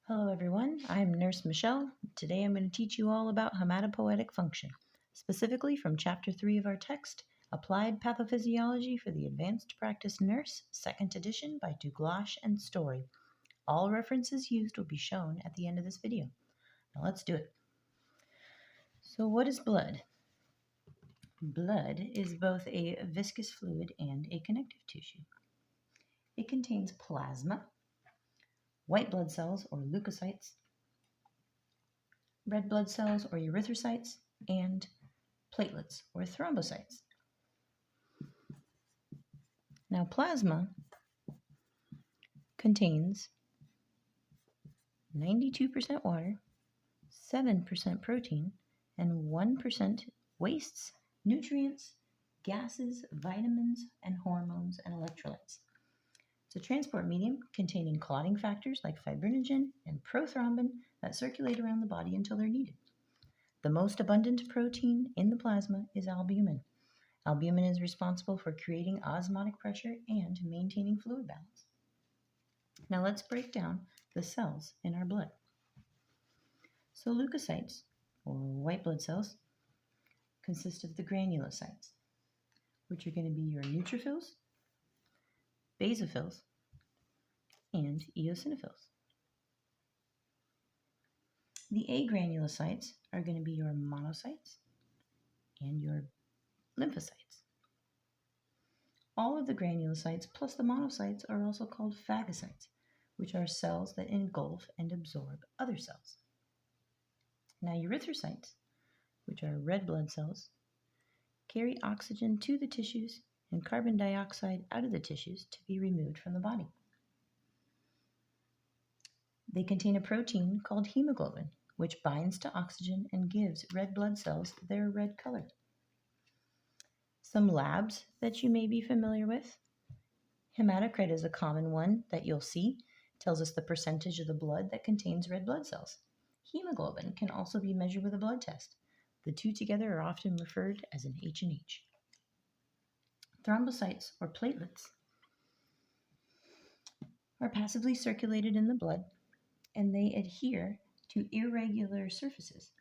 Hello everyone, I'm Nurse Michelle. Today I'm going to teach you all about hematopoietic function, specifically from Chapter 3 of our text, Applied Pathophysiology for the Advanced Practice Nurse, 2nd edition by Douglas and Story. All references used will be shown at the end of this video. Now let's do it. So what is blood? Blood is both a viscous fluid and a connective tissue. It contains plasma, white blood cells or leukocytes, red blood cells or erythrocytes, and platelets or thrombocytes. Now, plasma contains 92% water, 7% protein, and 1% wastes, nutrients, gases, vitamins, and hormones and electrolytes. It's a transport medium containing clotting factors like fibrinogen and prothrombin that circulate around the body until they're needed. The most abundant protein in the plasma is albumin. Albumin is responsible for creating osmotic pressure and maintaining fluid balance. Now let's break down the cells in our blood. So leukocytes, or white blood cells, consist of the granulocytes, which are going to be your neutrophils, basophils, and eosinophils. The agranulocytes are going to be your monocytes and your lymphocytes. All of the granulocytes plus the monocytes are also called phagocytes, which are cells that engulf and absorb other cells. Now, erythrocytes, which are red blood cells, carry oxygen to the tissues and carbon dioxide out of the tissues to be removed from the body. They contain a protein called hemoglobin, which binds to oxygen and gives red blood cells their red color. Some labs that you may be familiar with. Hematocrit is a common one that you'll see. It tells us the percentage of the blood that contains red blood cells. Hemoglobin can also be measured with a blood test. The two together are often referred as an H&H. Thrombocytes, or platelets, are passively circulated in the blood, and they adhere to irregular surfaces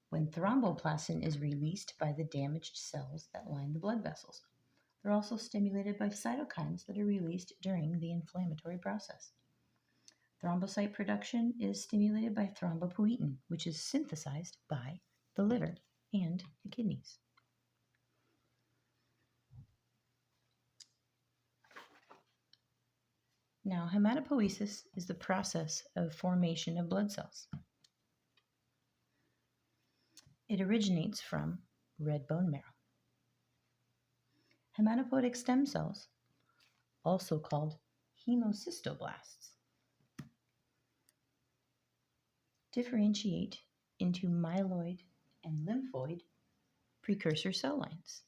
when thromboplastin is released by the damaged cells that line the blood vessels. They're also stimulated by cytokines that are released during the inflammatory process. Thrombocyte production is stimulated by thrombopoietin, which is synthesized by the liver and the kidneys. Now, hematopoiesis is the process of formation of blood cells. It originates from red bone marrow. Hematopoietic stem cells, also called hemocystoblasts, differentiate into myeloid and lymphoid precursor cell lines.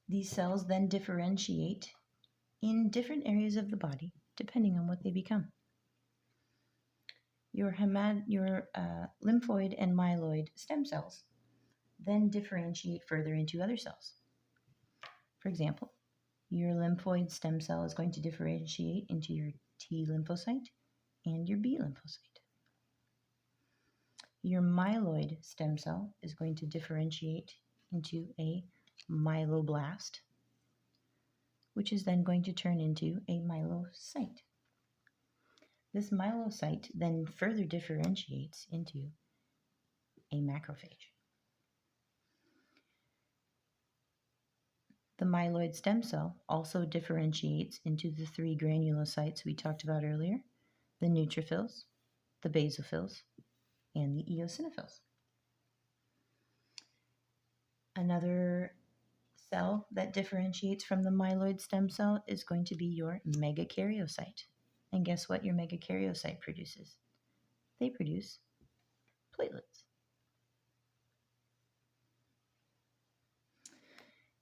These cells then differentiate in different areas of the body depending on what they become. Your lymphoid and myeloid stem cells then differentiate further into other cells. For example, your lymphoid stem cell is going to differentiate into your T lymphocyte and your B lymphocyte. Your myeloid stem cell is going to differentiate into a myeloblast, which is then going to turn into a myelocyte. This myelocyte then further differentiates into a macrophage. The myeloid stem cell also differentiates into the three granulocytes we talked about earlier, the neutrophils, the basophils, and the eosinophils. Another cell that differentiates from the myeloid stem cell is going to be your megakaryocyte. And guess what your megakaryocyte produces? They produce platelets.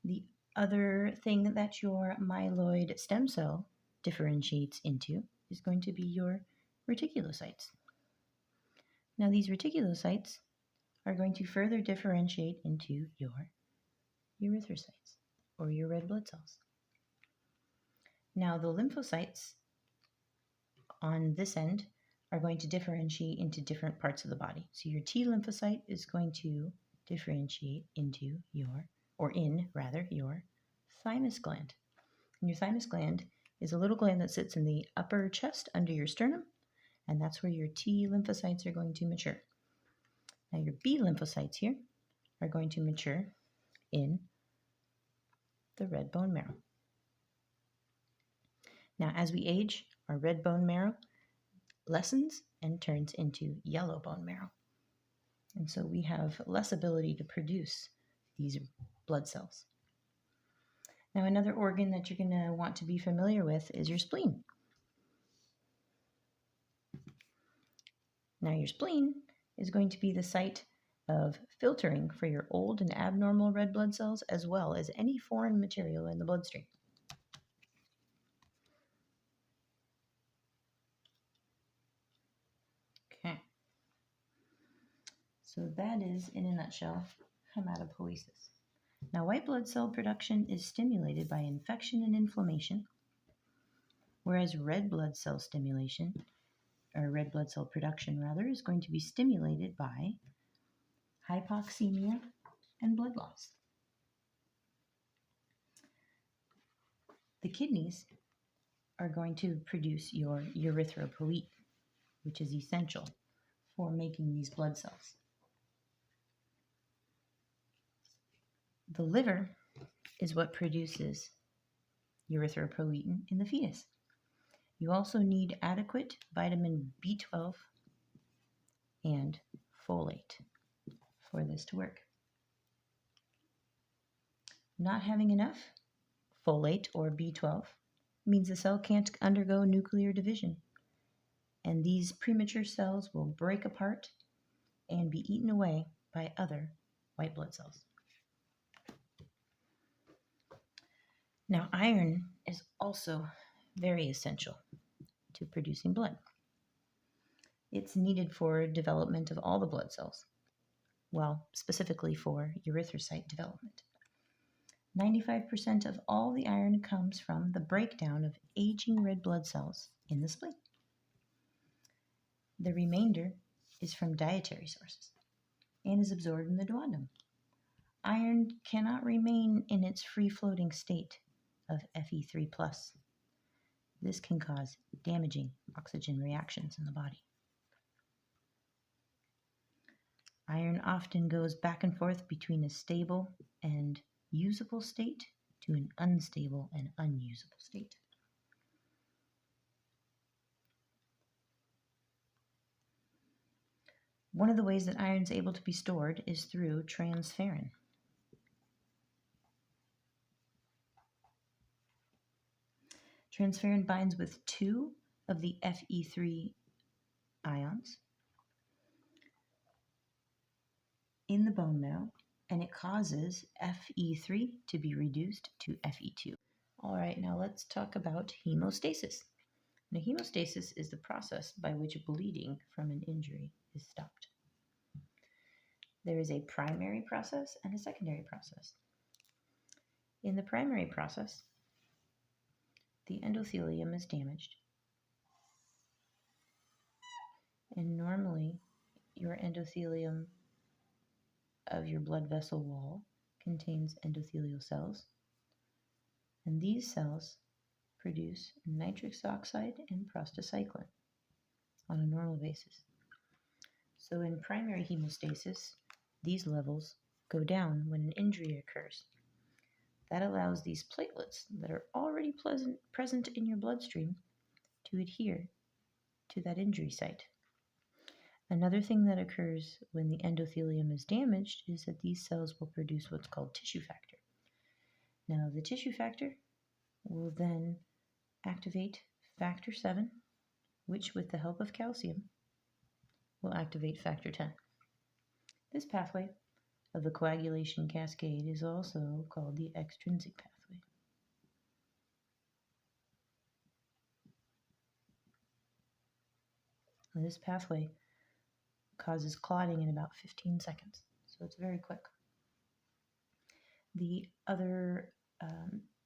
The other thing that your myeloid stem cell differentiates into is going to be your reticulocytes. Now, these reticulocytes are going to further differentiate into your erythrocytes, or your red blood cells. Now the lymphocytes on this end are going to differentiate into different parts of the body. So your T lymphocyte is going to differentiate into your thymus gland. And your thymus gland is a little gland that sits in the upper chest under your sternum, and that's where your T lymphocytes are going to mature. Now your B lymphocytes here are going to mature in the red bone marrow. Now as we age, our red bone marrow lessens and turns into yellow bone marrow. And so we have less ability to produce these blood cells. Now another organ that you're going to want to be familiar with is your spleen. Now your spleen is going to be the site of filtering for your old and abnormal red blood cells, as well as any foreign material in the bloodstream. Okay. So that is, in a nutshell, hematopoiesis. Now, white blood cell production is stimulated by infection and inflammation, whereas red blood cell production is going to be stimulated by hypoxemia and blood loss. The kidneys are going to produce your erythropoietin, which is essential for making these blood cells. The liver is what produces erythropoietin in the fetus. You also need adequate vitamin B12 and folate for this to work. Not having enough folate or B12 means the cell can't undergo nuclear division, and these premature cells will break apart and be eaten away by other white blood cells. Now, iron is also very essential to producing blood. It's needed for development of all the blood cells, well, specifically for erythrocyte development. 95% of all the iron comes from the breakdown of aging red blood cells in the spleen. The remainder is from dietary sources and is absorbed in the duodenum. Iron cannot remain in its free-floating state of Fe3+. This can cause damaging oxygen reactions in the body. Iron often goes back and forth between a stable and usable state to an unstable and unusable state. One of the ways that iron is able to be stored is through transferrin. Transferrin binds with 2 of the Fe3 ions in the bone marrow, and it causes Fe3 to be reduced to Fe2. All right, now let's talk about hemostasis. Now, hemostasis is the process by which bleeding from an injury is stopped. There is a primary process and a secondary process. In the primary process, the endothelium is damaged. And normally, your endothelium of your blood vessel wall contains endothelial cells. And these cells produce nitric oxide and prostacyclin on a normal basis. So in primary hemostasis, these levels go down when an injury occurs. That allows these platelets that are already present in your bloodstream to adhere to that injury site. Another thing that occurs when the endothelium is damaged is that these cells will produce what's called tissue factor. Now, the tissue factor will then activate factor 7, which with the help of calcium will activate factor 10. This pathway of the coagulation cascade is also called the extrinsic pathway. This pathway causes clotting in about 15 seconds, so it's very quick. The other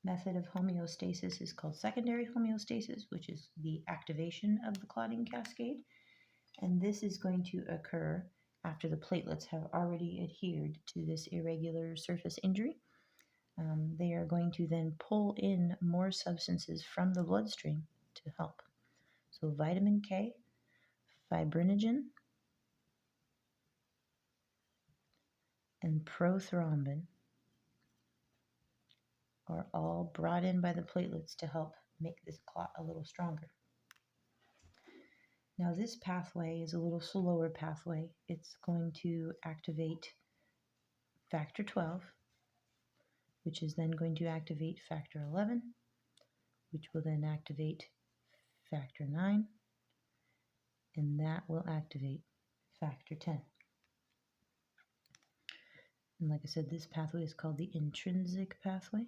method of homeostasis is called secondary homeostasis, which is the activation of the clotting cascade. And this is going to occur after the platelets have already adhered to this irregular surface injury. They are going to then pull in more substances from the bloodstream to help. So vitamin K, fibrinogen, and prothrombin are all brought in by the platelets to help make this clot a little stronger. Now this pathway is a little slower pathway. It's going to activate factor 12, which is then going to activate factor 11, which will then activate factor 9, and that will activate factor 10. And like I said, this pathway is called the intrinsic pathway.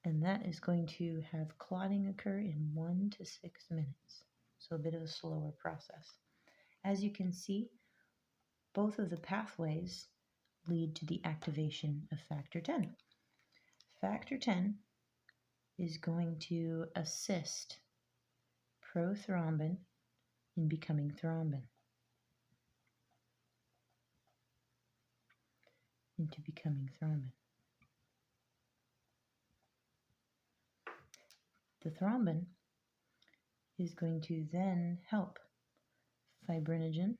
And that is going to have clotting occur in 1 to 6 minutes. So a bit of a slower process. As you can see, both of the pathways lead to the activation of factor 10. Factor 10 is going to assist prothrombin in becoming thrombin, The thrombin is going to then help fibrinogen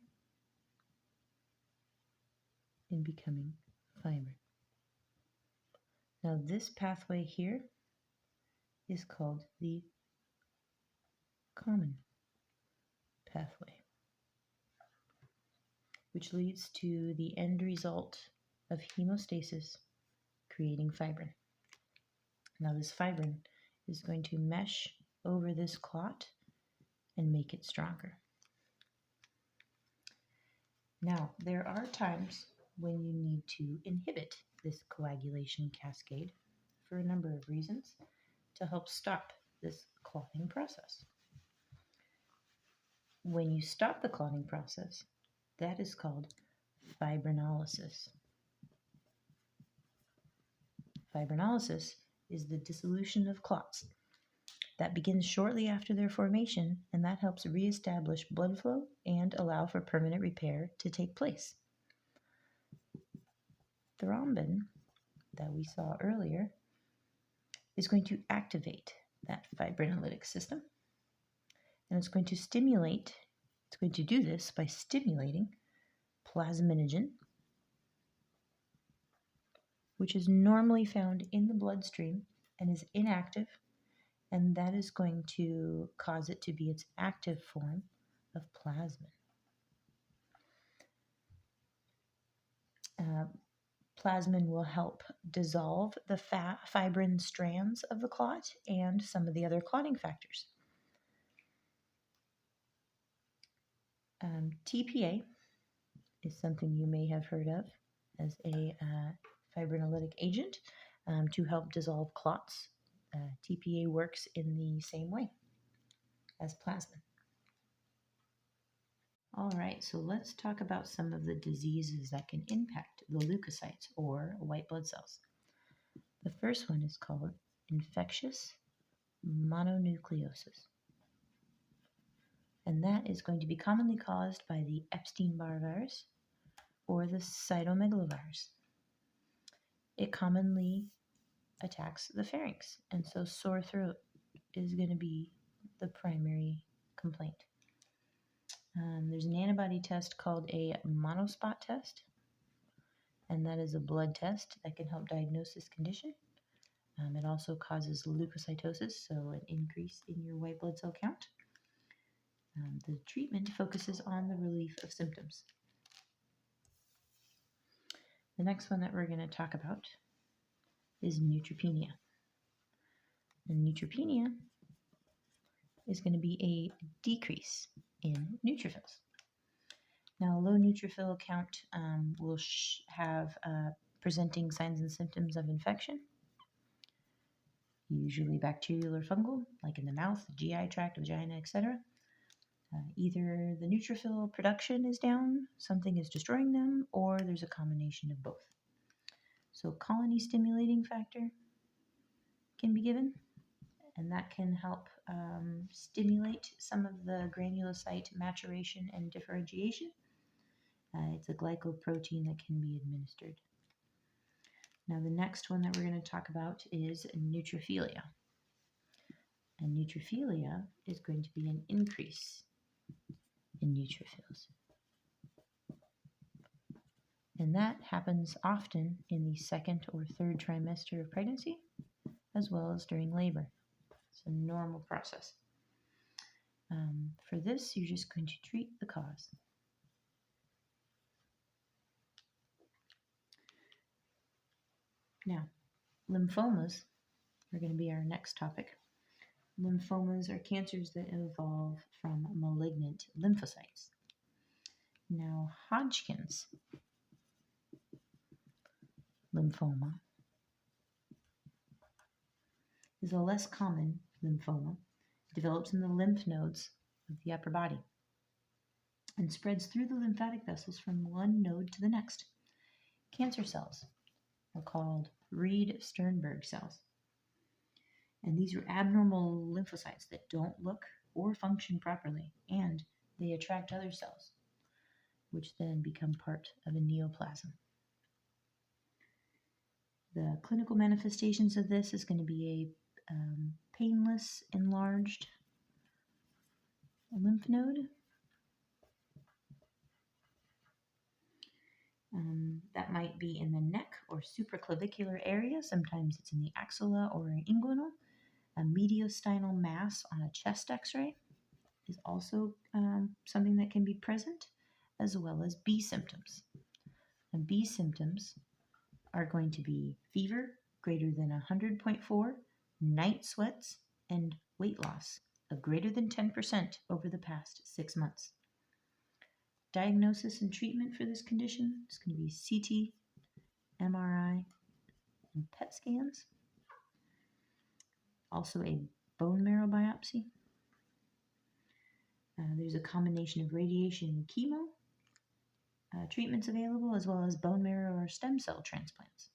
in becoming fibrin. Now this pathway here is called the common pathway, which leads to the end result of hemostasis, creating fibrin. Now this fibrin is going to mesh over this clot and make it stronger. Now, there are times when you need to inhibit this coagulation cascade for a number of reasons to help stop this clotting process. When you stop the clotting process, that is called fibrinolysis. Fibrinolysis is the dissolution of clots that begins shortly after their formation, and that helps reestablish blood flow and allow for permanent repair to take place. Thrombin, that we saw earlier, is going to activate that fibrinolytic system, and it's going to do this by stimulating plasminogen, which is normally found in the bloodstream and is inactive, and that is going to cause it to be its active form of plasmin. Plasmin will help dissolve the fibrin strands of the clot and some of the other clotting factors. TPA is something you may have heard of as a fibrinolytic agent to help dissolve clots. TPA works in the same way as plasmin. All right, so let's talk about some of the diseases that can impact the leukocytes or white blood cells. The first one is called infectious mononucleosis. And that is going to be commonly caused by the Epstein-Barr virus or the cytomegalovirus. It commonly attacks the pharynx, and so sore throat is going to be the primary complaint. There's an antibody test called a monospot test, and that is a blood test that can help diagnose this condition. It also causes leukocytosis, so an increase in your white blood cell count. The treatment focuses on the relief of symptoms. The next one that we're going to talk about is neutropenia. And neutropenia is going to be a decrease in neutrophils. Now, a low neutrophil count will have presenting signs and symptoms of infection, usually bacterial or fungal, like in the mouth, the GI tract, vagina, etc. Either the neutrophil production is down, something is destroying them, or there's a combination of both. So colony stimulating factor can be given, and that can help stimulate some of the granulocyte maturation and differentiation. It's a glycoprotein that can be administered. Now the next one that we're going to talk about is neutrophilia. And neutrophilia is going to be an increase in neutrophils. And that happens often in the second or third trimester of pregnancy, as well as during labor. It's a normal process. For this, you're just going to treat the cause. Now, lymphomas are going to be our next topic. Lymphomas are cancers that evolve from malignant lymphocytes. Now, Hodgkin's lymphoma is a less common lymphoma. It develops in the lymph nodes of the upper body and spreads through the lymphatic vessels from one node to the next. Cancer cells are called Reed-Sternberg cells. And these are abnormal lymphocytes that don't look or function properly, and they attract other cells, which then become part of a neoplasm. The clinical manifestations of this is going to be a painless, enlarged lymph node. That might be in the neck or supraclavicular area. Sometimes it's in the axilla or inguinal. A mediastinal mass on a chest x-ray is also something that can be present, as well as B symptoms. And B symptoms are going to be fever greater than 100.4, night sweats, and weight loss of greater than 10% over the past 6 months. Diagnosis and treatment for this condition is going to be CT, MRI, and PET scans. Also a bone marrow biopsy. There's a combination of radiation and chemo treatments available, as well as bone marrow or stem cell transplants.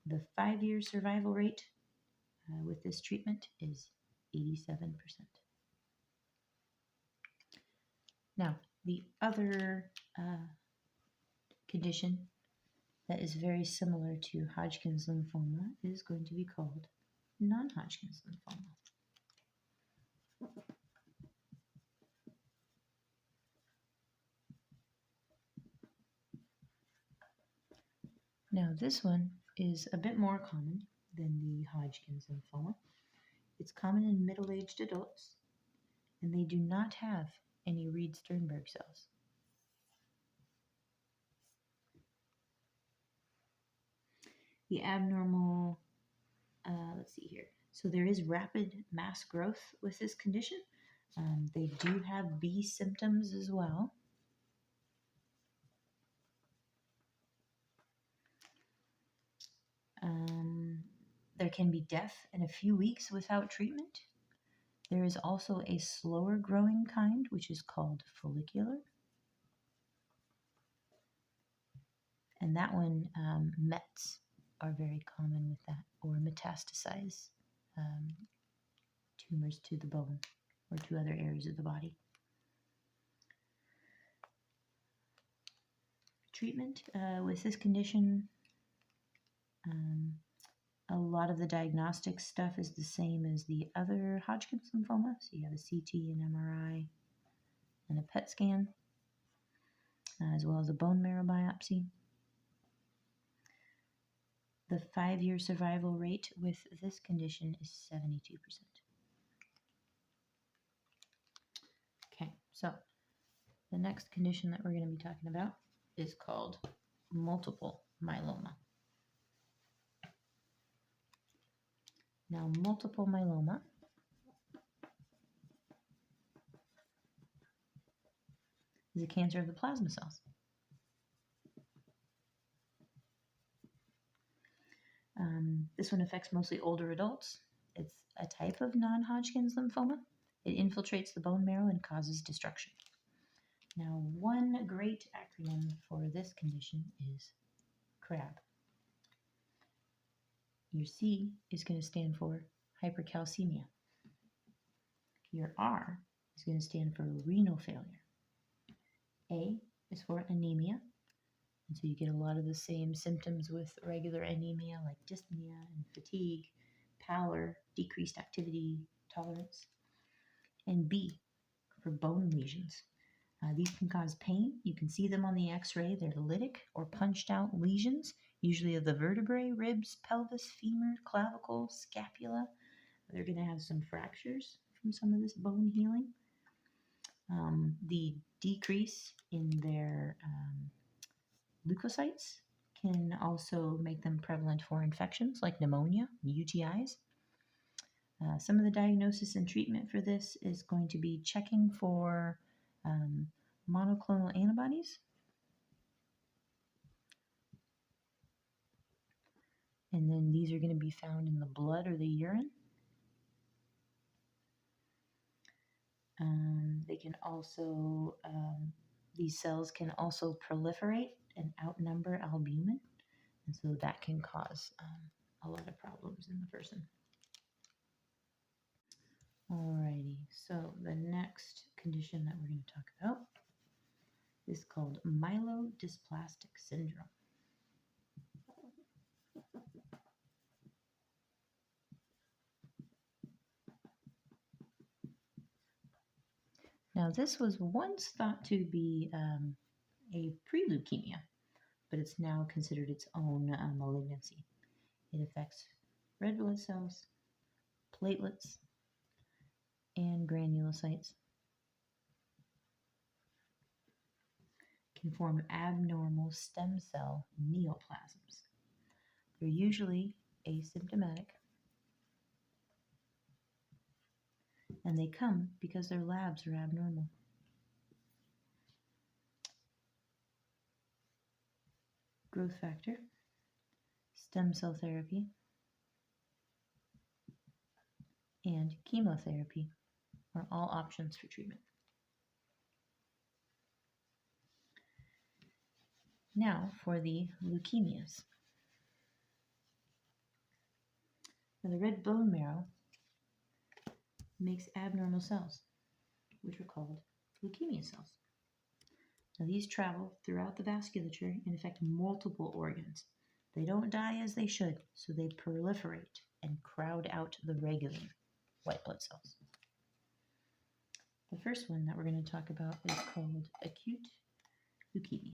The 5-year survival rate with this treatment is 87%. Now, the other condition that is very similar to Hodgkin's lymphoma is going to be called non-Hodgkin's lymphoma. Now, this one is a bit more common than the Hodgkin's lymphoma. It's common in middle-aged adults, and they do not have any Reed-Sternberg cells. The abnormal, let's see here. So there is rapid mass growth with this condition. They do have B symptoms as well. There can be death in a few weeks without treatment. There is also a slower growing kind, which is called follicular. And that one, Mets are very common with that, or metastasize tumors to the bone or to other areas of the body. Treatment with this condition, a lot of the diagnostic stuff is the same as the other Hodgkin's lymphoma. So you have a CT, an MRI, and a PET scan, as well as a bone marrow biopsy. The 5-year survival rate with this condition is 72%. Okay, so the next condition that we're going to be talking about is called multiple myeloma. Now, multiple myeloma is a cancer of the plasma cells. This one affects mostly older adults. It's a type of non-Hodgkin's lymphoma. It infiltrates the bone marrow and causes destruction. Now, one great acronym for this condition is CRAB. Your C is going to stand for hypercalcemia. Your R is going to stand for renal failure. A is for anemia, and so you get a lot of the same symptoms with regular anemia like dyspnea and fatigue, pallor, decreased activity tolerance. And B for bone lesions. These can cause pain. You can see them on the x-ray. They're lytic or punched out lesions, usually of the vertebrae, ribs, pelvis, femur, clavicle, scapula. They're going to have some fractures from some of this bone healing. The decrease in their leukocytes can also make them prevalent for infections like pneumonia and UTIs. Some of the diagnosis and treatment for this is going to be checking for monoclonal antibodies. And then these are going to be found in the blood or the urine. They can also, these cells can also proliferate and outnumber albumin. And so that can cause a lot of problems in the person. Alrighty, so the next condition that we're going to talk about is called myelodysplastic syndrome. Now, this was once thought to be a pre-leukemia, but it's now considered its own malignancy. It affects red blood cells, platelets, and granulocytes. It can form abnormal stem cell neoplasms. They're usually asymptomatic, and they come because their labs are abnormal. Growth factor, stem cell therapy, and chemotherapy are all options for treatment. Now for the leukemias. Now, the red bone marrow makes abnormal cells, which are called leukemia cells. Now, these travel throughout the vasculature and affect multiple organs. They don't die as they should, so they proliferate and crowd out the regular white blood cells. The first one that we're going to talk about is called acute leukemia.